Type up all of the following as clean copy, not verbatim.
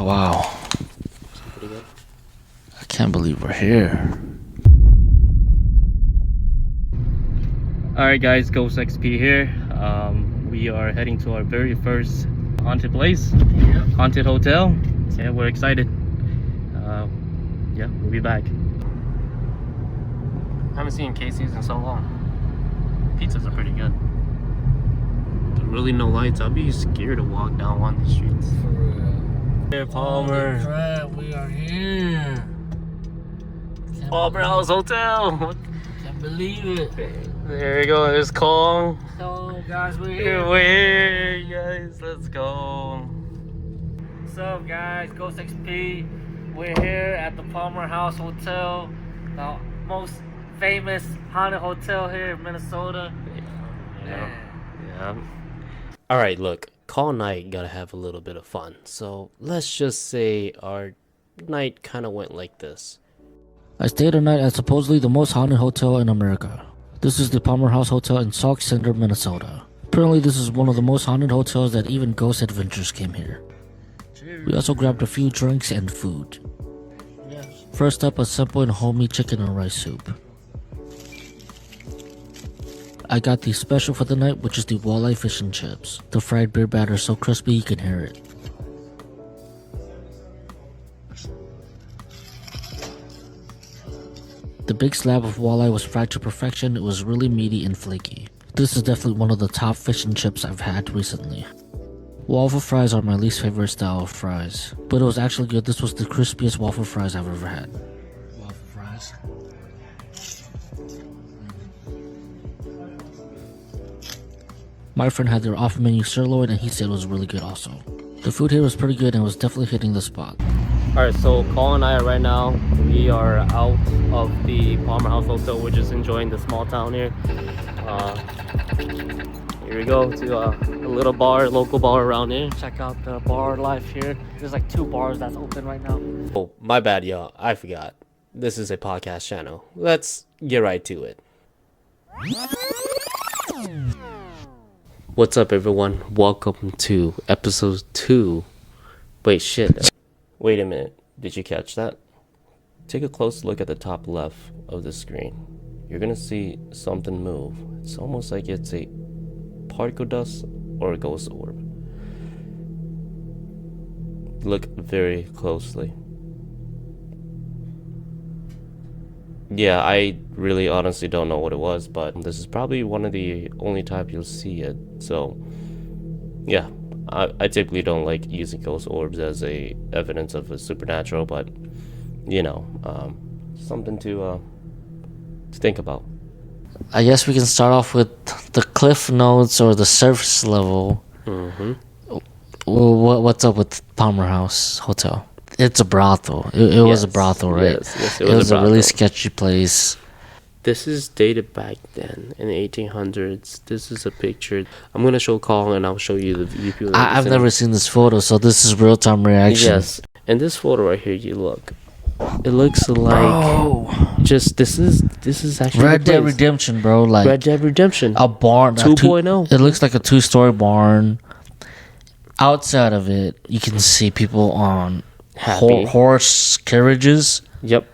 Wow. Pretty good. I can't believe we're here. Alright guys, Ghost XP here. We are heading to our very first haunted place. Yep. Haunted hotel. Yeah, we're excited. Yeah, we'll be back. I haven't seen Casey's in so long. Pizzas are pretty good. There's really no lights. I'd be scared to walk down one of the streets. For real. Here, Palmer. Holy crap, we are here. Palmer House Hotel. Can't believe it. There you go. There's Kong. Hello guys, we're here. We're here, guys. Let's go. What's up guys, Ghost XP. We're here at the Palmer House Hotel, the most famous haunted hotel here in Minnesota. Yeah. Alright, look. Call and I gotta have a little bit of fun. So let's just say our night kind of went like this. I stayed a night at supposedly the most haunted hotel in America. This is the Palmer House Hotel in Sauk Center, Minnesota. Apparently this is one of the most haunted hotels that even Ghost Adventures came here. We also grabbed a few drinks and food. First up, a simple and homey chicken and rice soup. I got the special for the night, which is the walleye fish and chips. The fried beer batter is so crispy you can hear it. The big slab of walleye was fried to perfection. It was really meaty and flaky. This is definitely one of the top fish and chips I've had recently. Waffle fries are my least favorite style of fries, but it was actually good. This was the crispiest waffle fries I've ever had. Waffle fries. My friend had their off-menu sirloin and he said it was really good also. The food here was pretty good and was definitely hitting the spot. Alright, so Cole and I are right now, we are out of the Palmer House Hotel. We're just enjoying the small town here. Here we go to a little bar, local bar around here. Check out the bar life here. There's like 2 bars that's open right now. Oh, my bad, y'all. I forgot. This is a podcast channel. Let's get right to it. What's up, everyone? Welcome to episode 2. Wait, shit. Wait a minute. Did you catch that? Take a close look at the top left of the screen. You're gonna see something move. It's almost like it's a particle dust or a ghost orb. Look very closely. Yeah, I really honestly don't know what it was, but this is probably one of the only times you'll see it. So yeah, I typically don't like using ghost orbs as a evidence of a supernatural, but you know, something to think about. I guess we can start off with the cliff notes or the surface level. Well, what's up with Palmer House Hotel? It's a brothel. It was a brothel, right? Yes, it was a really sketchy place. This is dated back then in the 1800s. This is a picture. I'm gonna show Colin and I'll show you the view. I've never seen this photo, so this is real-time reaction. Yes, and this photo right here, you look. It looks like just this is actually Red Dead Redemption, bro. Like Red Dead Redemption, a barn 2.0. It looks like a 2-story barn. Outside of it, you can see people on horse carriages. Yep.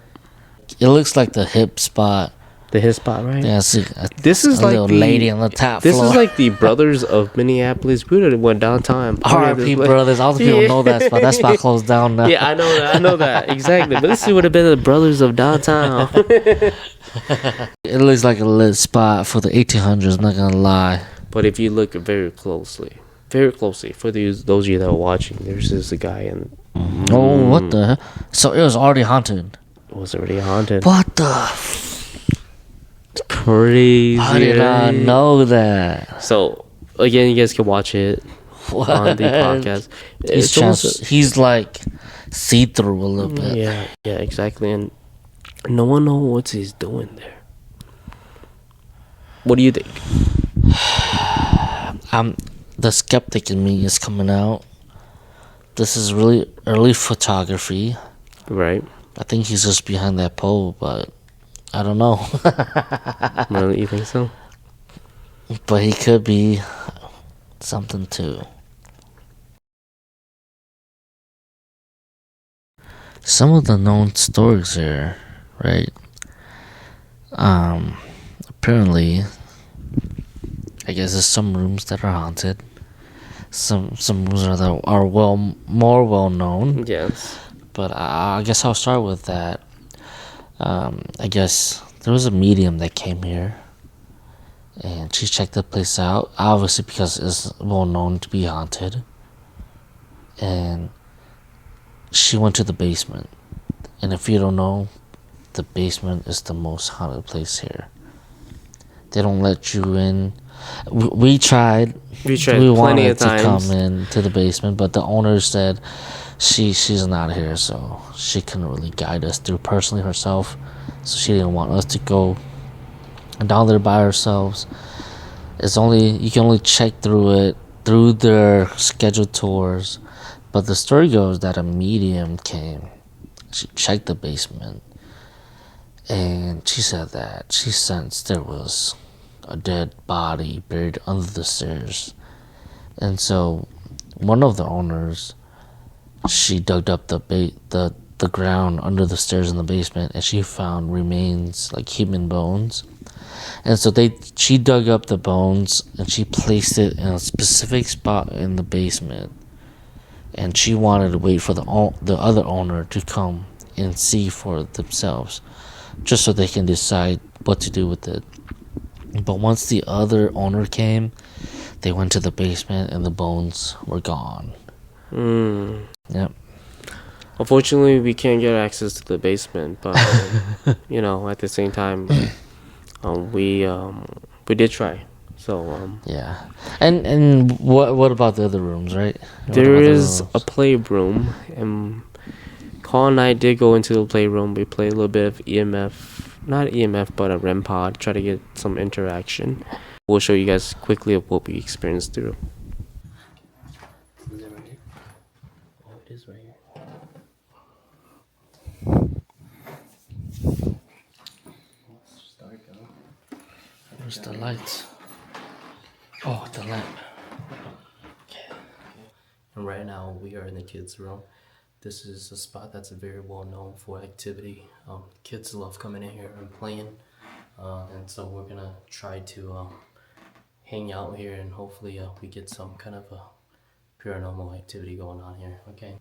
It looks like the hip spot. The hip spot, right? Yeah, see, this is a like little the lady on the top This floor. is like the Brothers of Minneapolis. We would have went downtown. R.I.P. Brothers. All the people know that spot. That spot closed down now. Yeah, I know that exactly. But this would have been the Brothers of downtown. It looks like a lit spot for the 1800s. Not gonna lie. But if you look very closely, for those of you that are watching, there's this guy and oh, what the hell? So it was already haunted. It was already haunted. What the? It's crazy. How did I know that? So again, you guys can watch it on the podcast. He's like see through a little bit. Yeah, exactly. And no one knows what he's doing there. What do you think? The skeptic in me is coming out. This is really early photography. Right. I think he's just behind that pole, but I don't know. Really, you think so? But he could be something too. some of the known stories here, right? Apparently, I guess there's some rooms that are haunted. Some rooms are more well known. Yes. But I guess I'll start with that. I guess there was a medium that came here, and she checked the place out, obviously because it's well known to be haunted. And she went to the basement. And if you don't know, the basement is the most haunted place here. They don't let you in. We tried. We plenty wanted of to times. come into the basement, but the owner said she's not here, so she couldn't really guide us through personally herself. So she didn't want us to go down there by ourselves. You can only check through it through their scheduled tours. But the story goes that a medium came. She checked the basement, and she said that she sensed there was a dead body buried under the stairs. And so one of the owners, she dug up the ground under the stairs in the basement, and she found remains like human bones. And so she dug up the bones and she placed it in a specific spot in the basement. And she wanted to wait for the other owner to come and see for themselves, just so they can decide what to do with it. But once the other owner came, they went to the basement and the bones were gone. Yep. Unfortunately, we can't get access to the basement, but at the same time, we did try. So yeah. And what about the other rooms, right? There is a playroom, and Colin and I did go into the playroom. We played a little bit of not EMF, but a REM pod, try to get some interaction. We'll show you guys quickly of what we experienced through. Is it right here? Oh, it is right here. Where's the lights? Oh, the lamp. Okay. And right now we are in the kids' room. This is a spot that's very well known for activity. Kids love coming in here and playing. And so we're gonna try to hang out here, and hopefully we get some kind of a paranormal activity going on here, okay?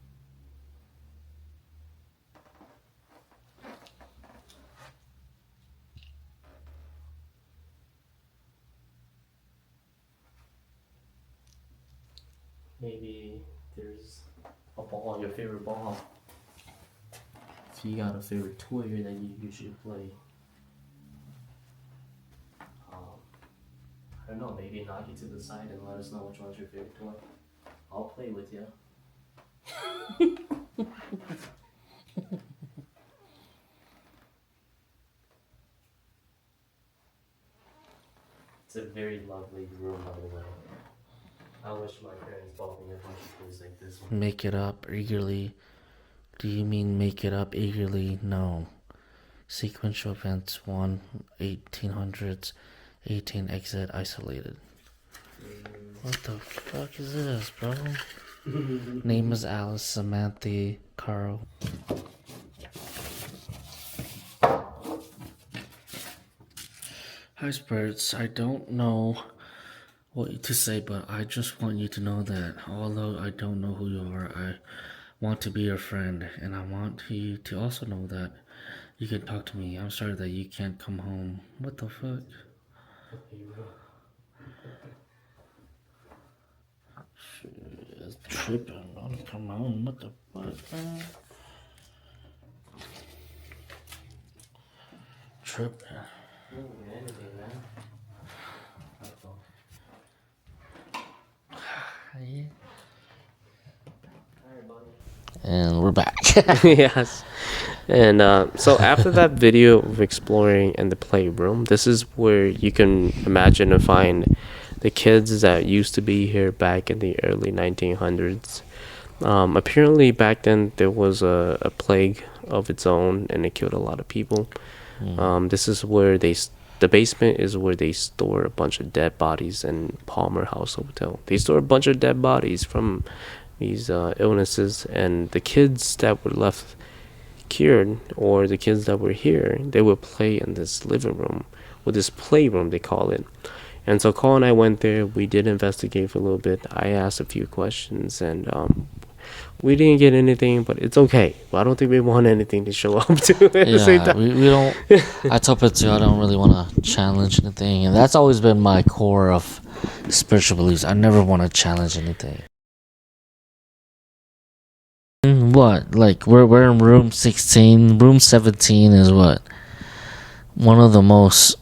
Maybe there's a ball, your favorite ball. If you got a favorite toy that you usually play. I don't know, maybe knock it to the side and let us know which one's your favorite toy. I'll play with you. It's a very lovely room, by the way. I wish my parents bought me a bunch of toys like this one. Make it up eagerly. Do you mean make it up eagerly? No. Sequential events 1, 1800s, 18 exit isolated. What the fuck is this, bro? Name is Alice, Samantha, Carl. Hi, Spirits. I don't know what to say, but I just want you to know that although I don't know who you are, I want to be your friend, and I want you to also know that you can talk to me. I'm sorry that you can't come home. What the fuck? Shit, tripping. I want to come home. What the fuck, man? Tripping. And we're back. Yes. And so after that video of exploring in the playroom, this is where you can imagine and find the kids that used to be here back in the early 1900s. Apparently back then there was a plague of its own, and it killed a lot of people. This is where the basement is where they store a bunch of dead bodies in Palmer House Hotel. They store a bunch of dead bodies from these illnesses, and the kids that were left secured, or the kids that were here, they would play in this living room, or this playroom they call it. And so Cole and I went there. We did investigate for a little bit. I asked a few questions, and we didn't get anything, but it's okay. I don't think we want anything to show up to at the same time. We don't. I told Petsu I don't really want to challenge anything, and that's always been my core of spiritual beliefs. I never want to challenge anything. What? Like we're in room 16. Room 17 is what? One of the most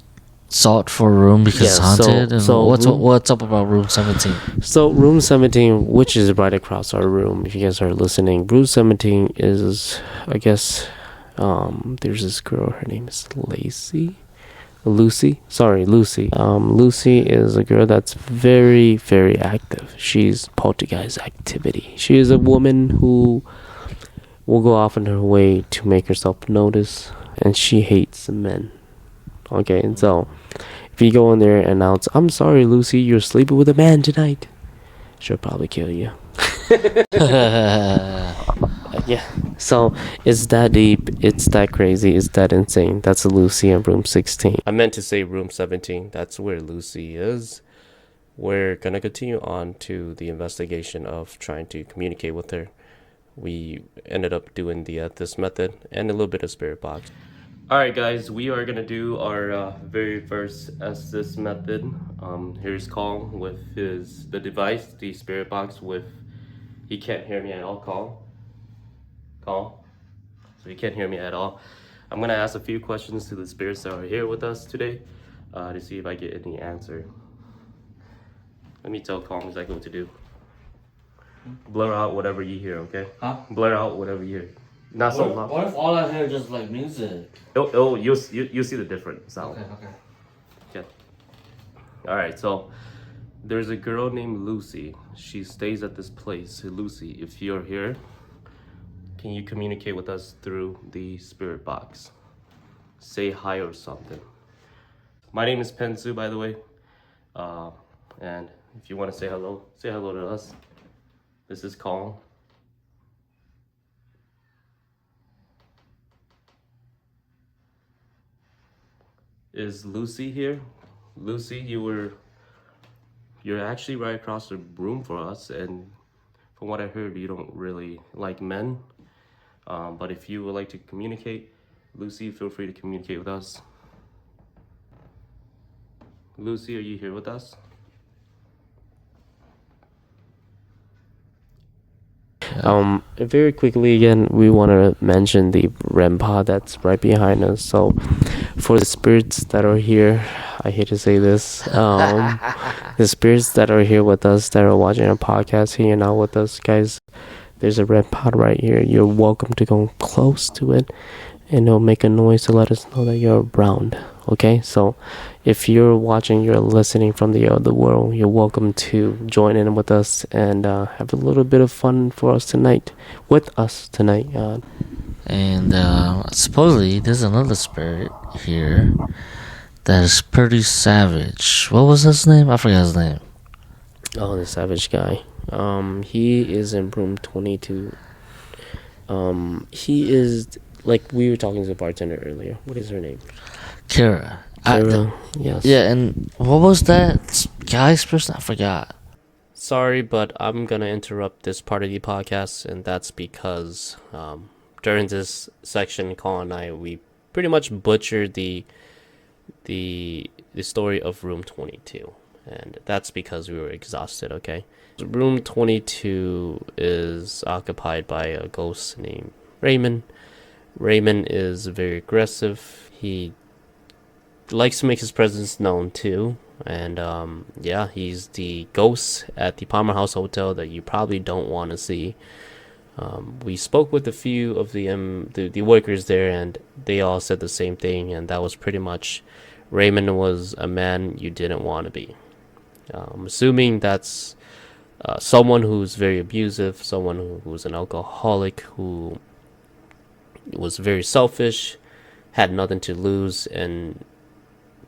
sought for room because it's haunted. What's up about room 17? So room 17, which is right across our room, if you guys are listening, room 17 is, I guess, there's this girl, her name is Lucy. Lucy is a girl that's very, very active. She's poltergeist activity. She is a woman who will go off in her way to make herself notice, and she hates men. Okay, and so if you go in there and announce, "I'm sorry, Lucy, you're sleeping with a man tonight," she'll probably kill you. Yeah. So it's that deep, it's that crazy, it's that insane. That's Lucy in room 16. I meant to say room 17. That's where Lucy is. We're gonna continue on to the investigation of trying to communicate with her. We ended up doing the this method and a little bit of spirit box. Alright guys, we are gonna do our very first Estes method. Here's Carl with the device, the spirit box with, he can't hear me at all, Carl. So he can't hear me at all. I'm gonna ask a few questions to the spirits that are here with us today to see if I get any answer. Let me tell Carl exactly what to do. Blur out whatever you hear, okay? Huh? Blur out whatever you hear. Not so loud. What if all I hear is just like music? You'll see the different sound. Okay. Alright, so there's a girl named Lucy. She stays at this place. Lucy, if you're here, can you communicate with us through the spirit box? Say hi or something. My name is Pensu, by the way. And if you want to say hello to us. This is Carl. Is Lucy here? Lucy, you're actually right across the room for us, and from what I heard, you don't really like men. But if you would like to communicate, Lucy, feel free to communicate with us. Lucy, are you here with us? Very quickly again, we want to mention the REM pod that's right behind us. So for the spirits that are here, I hate to say this, the spirits that are here with us, that are watching our podcast, hanging out with us, guys, there's a REM pod right here. You're welcome to go close to it, and it'll make a noise to let us know that you're around. Okay, so if you're watching, you're listening from the other world, you're welcome to join in with us and have a little bit of fun for us tonight, with us tonight. And supposedly there's another spirit here that is pretty savage. What was his name? I forgot his name. Oh, the savage guy. He is in room 22. He is, like we were talking to the bartender earlier. What is her name? Kara. Yes. Yeah, and what was that guy's person? I forgot. Sorry, but I'm gonna interrupt this part of the podcast, and that's because during this section, Colin and I, we pretty much butchered the story of room 22, and that's because we were exhausted. Okay, room 22 is occupied by a ghost named Raymond. Raymond is very aggressive. He likes to make his presence known too, and yeah, he's the ghost at the Palmer House Hotel that you probably don't want to see. We spoke with a few of the workers there, and they all said the same thing, and that was pretty much Raymond was a man you didn't want to be. I'm assuming that's someone who's very abusive, someone who's an alcoholic, who was very selfish, had nothing to lose, and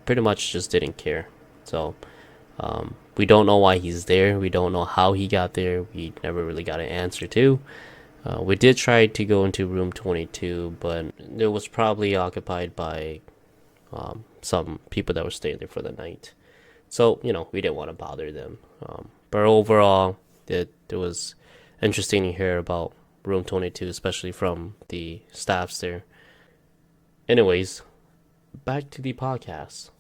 pretty much just didn't care. So we don't know why he's there. We don't know how he got there. We never really got an answer to. We did try to go into room 22, but it was probably occupied by some people that were staying there for the night. So, we didn't want to bother them. But overall, it was interesting to hear about room 22, especially from the staffs there. Anyways, back to the podcast.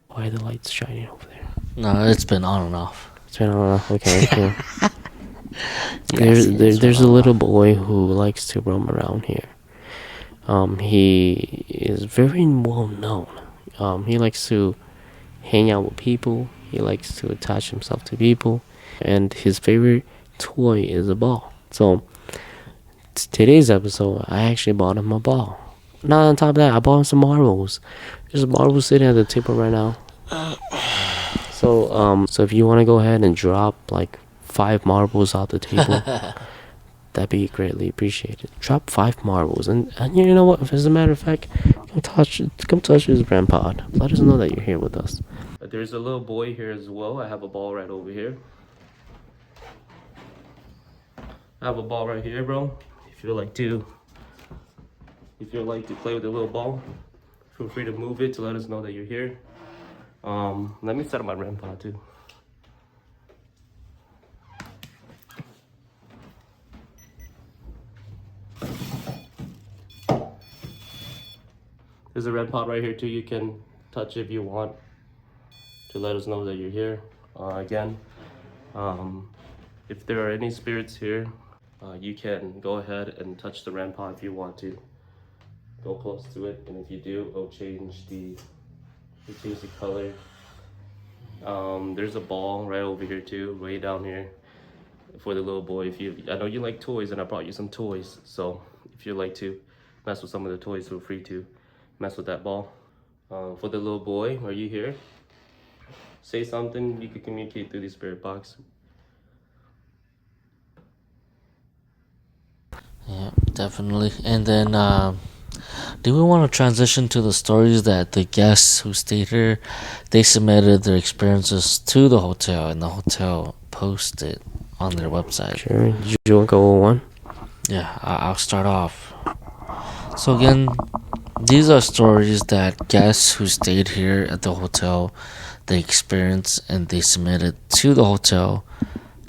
Why are the lights shining over there? No, it's been on and off. It's been on and off. Okay. Yeah. There's a little boy who likes to roam around here. He is very well known. He likes to hang out with people. He likes to attach himself to people. And his favorite toy is a ball. So, today's episode, I actually bought him a ball. Not on top of that, I bought him some marbles. There's marbles sitting at the table right now. So if you want to go ahead and drop like 5 marbles off the table, that'd be greatly appreciated. Drop 5 marbles, and you know what? As a matter of fact, come touch his grandpa. Let us know that you're here with us. There's a little boy here as well. I have a ball right over here. I have a ball right here, bro. If you like to play with the little ball, feel free to move it to let us know that you're here. Let me set up my REM pod too. There's a REM pod right here too. You can touch if you want to let us know that you're here. Again, if there are any spirits here, you can go ahead and touch the REM pod if you want to. Go close to it, and if you do, it'll change the color. There's a ball right over here too, way down here for the little boy. I know you like toys, and I brought you some toys. So if you like to mess with some of the toys, feel free to mess with that ball. For the little boy, are you here? Say something. You can communicate through the spirit box. Yeah, definitely. And then, do we want to transition to the stories that the guests who stayed here, they submitted their experiences to the hotel, and the hotel posted on their website? Sure. Did you want to go on one? Yeah, I'll start off. So again, these are stories that guests who stayed here at the hotel, they experienced and they submitted to the hotel,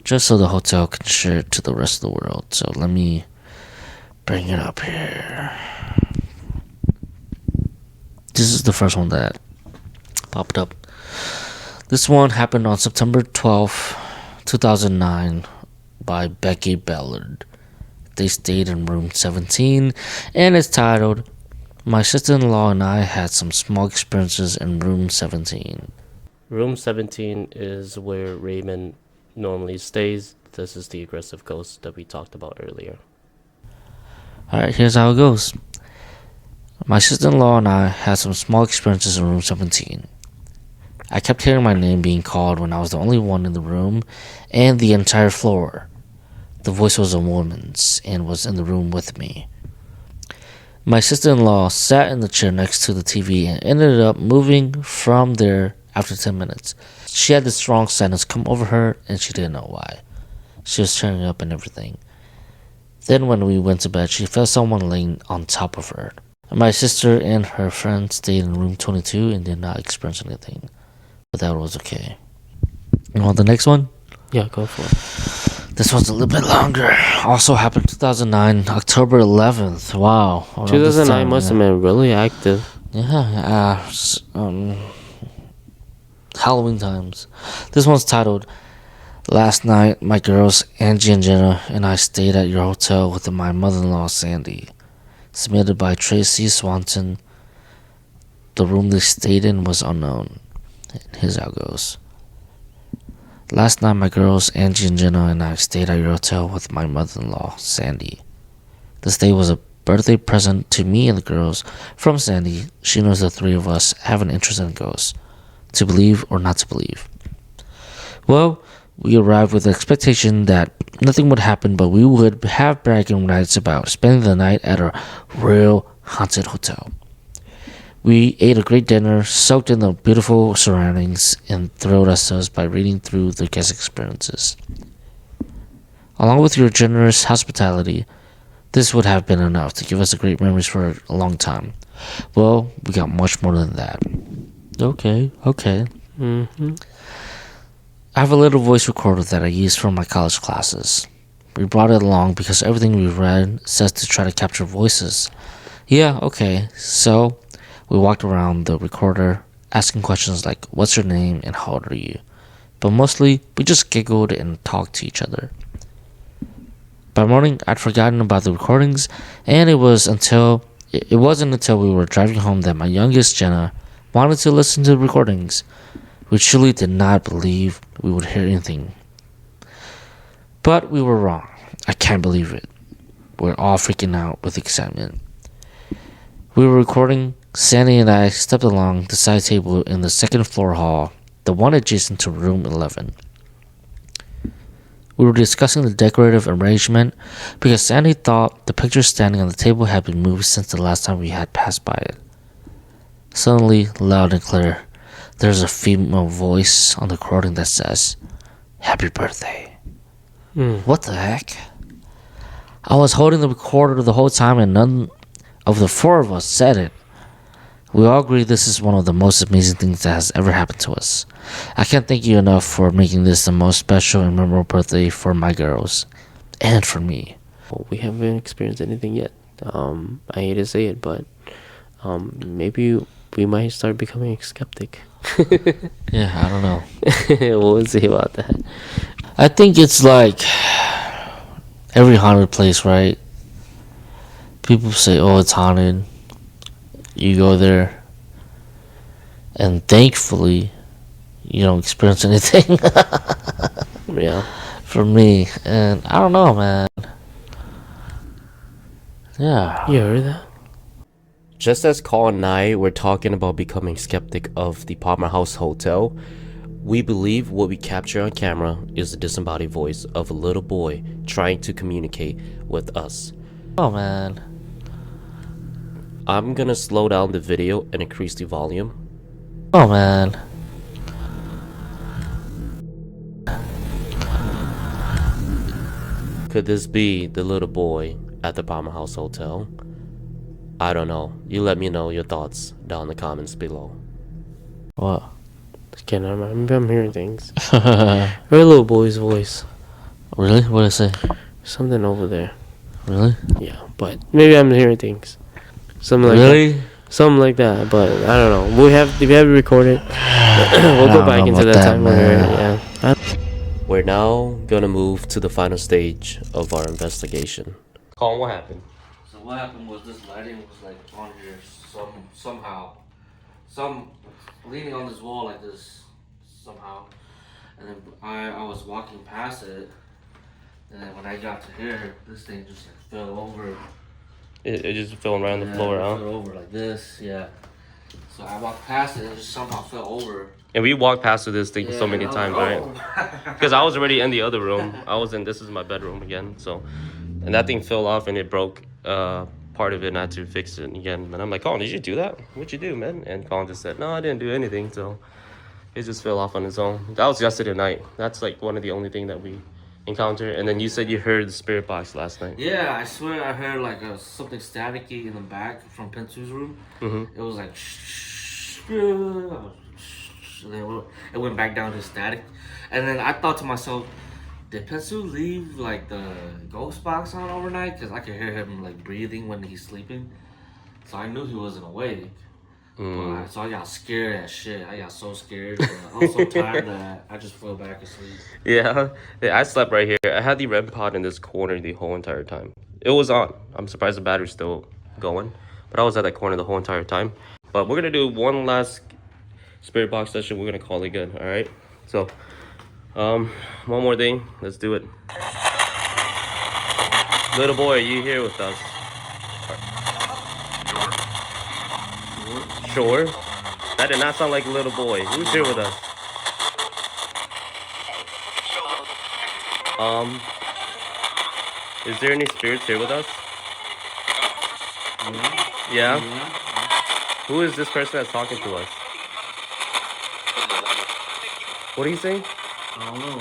just so the hotel can share it to the rest of the world. So let me bring it up here. This is the first one that popped up. This one happened on September 12th, 2009 by Becky Ballard. They stayed in room 17, and it's titled, "My sister-in-law and I had some small experiences in room 17. Room 17 is where Raymond normally stays. This is the aggressive ghost that we talked about earlier. Alright, here's how it goes. My sister-in-law and I had some small experiences in room 17. I kept hearing my name being called when I was the only one in the room and the entire floor. The voice was a woman's and was in the room with me. My sister-in-law sat in the chair next to the TV and ended up moving from there after 10 minutes. She had this strong sadness come over her and she didn't know why. She was tearing up and everything. Then when we went to bed, she felt someone laying on top of her. My sister and her friend stayed in room 22 and did not experience anything. But that was okay. You want the next one? Yeah, go for it. This one's a little bit longer. Also happened 2009, October 11th. Wow. 2009 must have been really active. Yeah, Halloween times. This one's titled, "Last night, my girls, Angie and Jenna, and I stayed at your hotel with my mother-in-law, Sandy." Submitted by Tracy Swanson. The room they stayed in was unknown. Here's how it goes. "Last night, my girls, Angie and Jenna, and I stayed at your hotel with my mother-in-law, Sandy. This day was a birthday present to me and the girls from Sandy. She knows the three of us have an interest in ghosts. To believe or not to believe. Well, we arrived with the expectation that nothing would happen, but we would have bragging rights about spending the night at a real haunted hotel. We ate a great dinner, soaked in the beautiful surroundings, and thrilled ourselves by reading through the guest experiences. Along with your generous hospitality, This would have been enough to give us great memories for a long time. Well, we got much more than that. Okay. Mm-hmm. I have a little voice recorder that I use for my college classes. We brought it along because everything we read says to try to capture voices. Yeah, okay. So, we walked around the recorder asking questions like, what's your name and how old are you? But mostly, we just giggled and talked to each other. By morning, I'd forgotten about the recordings, and it wasn't until we were driving home that my youngest, Jenna, wanted to listen to the recordings. We truly did not believe we would hear anything. But we were wrong. I can't believe it. We're all freaking out with excitement. We were recording. Sandy and I stepped along the side table in the second floor hall, the one adjacent to room 11. We were discussing the decorative arrangement because Sandy thought the picture standing on the table had been moved since the last time we had passed by it. Suddenly, loud and clear, there's a female voice on the recording that says, "Happy birthday." What the heck? I was holding the recorder the whole time and none of the four of us said it. We all agree this is one of the most amazing things that has ever happened to us. I can't thank you enough for making this the most special and memorable birthday for my girls. And for me. Well, we haven't experienced anything yet. I hate to say it, but maybe we might start becoming a skeptic. Yeah, I don't know. We'll see about that. I think it's like every haunted place, right? People say, oh, it's haunted. You go there, and thankfully, you don't experience anything. Yeah. For me, and I don't know, man. Yeah. You heard that? Just as Carl and I were talking about becoming skeptic of the Palmer House Hotel, we believe what we capture on camera is the disembodied voice of a little boy trying to communicate with us. Oh, man. I'm gonna slow down the video and increase the volume. Oh, man. Could this be the little boy at the Palmer House Hotel? I don't know. You let me know your thoughts down in the comments below. What? I can't remember. I'm hearing things. Heard a little boy's voice. Really? What did I say? Something over there. Really? Yeah, but maybe I'm hearing things. Something like that. Something like that, but I don't know. We have it recorded. We'll go back into that time. Yeah. We're now gonna move to the final stage of our investigation. Colin, what happened? So what happened was this lighting was like on here somehow. Leaning on this wall like this somehow. And then I was walking past it, and then when I got to here, this thing just like fell over. It just fell right on the floor, huh? It fell over like this, yeah. So I walked past it and it just somehow fell over. And we walked past this thing so many times, right? Because I was already in the other room. This is my bedroom again, so. And that thing fell off and it broke part of it, and I had to fix it again. And I'm like, Colin, did you do that? What'd you do, man? And Colin just said, no, I didn't do anything, so. It just fell off on its own. That was yesterday night. That's like one of the only things that we encountered. And then you said you heard the spirit box last night. Yeah, I swear I heard like something staticky in the back from Pensu's room. It was like and then it went back down to static. And then I thought to myself, did Pensu leave like the ghost box on overnight? Because I could hear him like breathing when he's sleeping. So I knew he wasn't awake. So I got scared as shit. I got so scared. But I was so tired that I just fell back asleep. Yeah, I slept right here. I had the REM pod in this corner the whole entire time. It was on. I'm surprised the battery's still going. But I was at that corner the whole entire time. But we're going to do one last spirit box session. We're going to call it good, all right? So, one more thing. Let's do it. Little boy, are you here with us? Sure. That did not sound like a little boy. Who's here with us? Is there any spirits here with us? Yeah? Who is this person that's talking to us? What are you saying? I don't know.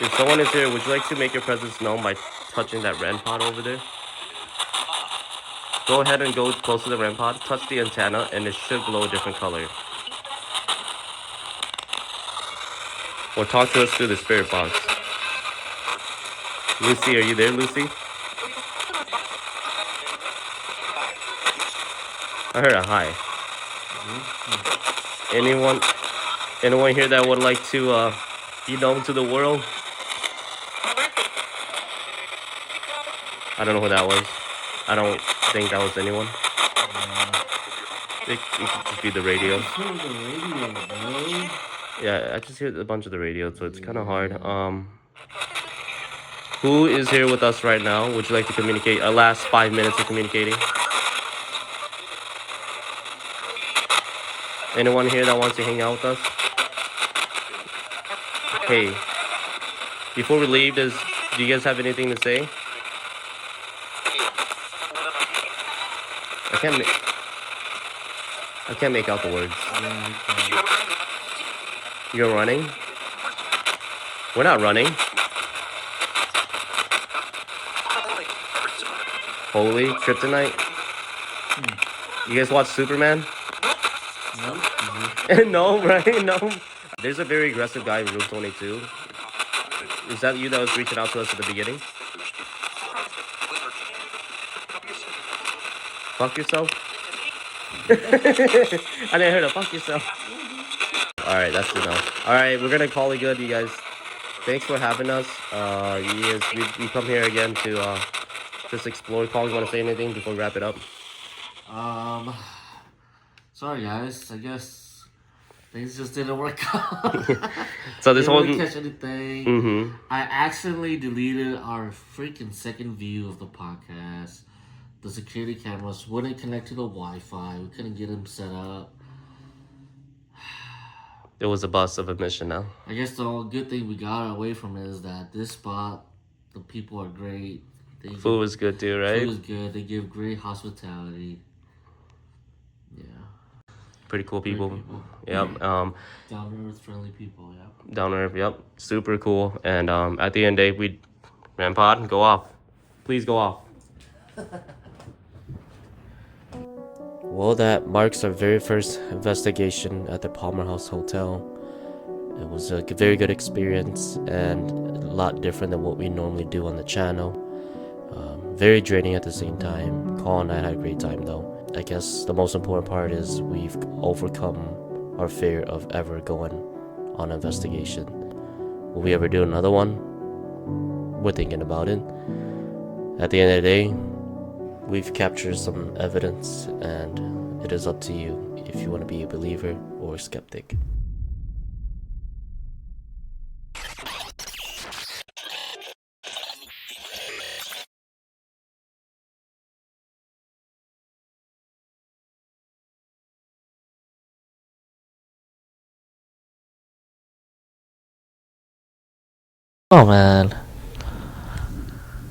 If someone is here, would you like to make your presence known by touching that REM pod over there. Go ahead and go close to the REM pod, touch the antenna, and it should glow a different color. Or talk to us through the spirit box. Lucy, are you there, Lucy? I heard a hi. Anyone here that would like to be known to the world? I don't know who that was. I don't think that was anyone. It could just be the radio. Yeah, I just hear a bunch of the radio, so it's kind of hard. Who is here with us right now? Would you like to communicate? Our last 5 minutes of communicating. Anyone here that wants to hang out with us? Hey, before we leave, do you guys have anything to say? I can't make out the words. You're running? We're not running. Holy kryptonite. You guys watch Superman? No, right? No. There's a very aggressive guy in room 22. Is that you that was reaching out to us at the beginning? Fuck yourself? I didn't hear the fuck yourself. Alright, that's enough. Alright, we're gonna call it good, you guys. Thanks for having us. Yes, we come here again to just explore. Paul, you want to say anything before we wrap it up? Sorry guys, I guess things just didn't work out. So this whole didn't catch anything. I accidentally deleted our freaking second view of the podcast. The security cameras wouldn't connect to the Wi-Fi. We couldn't get them set up. It was a bust of a mission now. I guess the only good thing we got away from it is that this spot, the people are great. Food was good too, right? Food was good. They give great hospitality. Yeah. Pretty cool people. Yep. Down to earth, friendly people. Yep. Down to earth. Yep. Super cool. And at the end of the day, Rampod, go off. Please go off. Well, that marks our very first investigation at the Palmer House Hotel. It was a very good experience and a lot different than what we normally do on the channel. Very draining at the same time. Carl and I had a great time though. I guess the most important part is we've overcome our fear of ever going on an investigation. Will we ever do another one? We're thinking about it. At the end of the day, we've captured some evidence, and it is up to you if you want to be a believer or a skeptic. Oh man.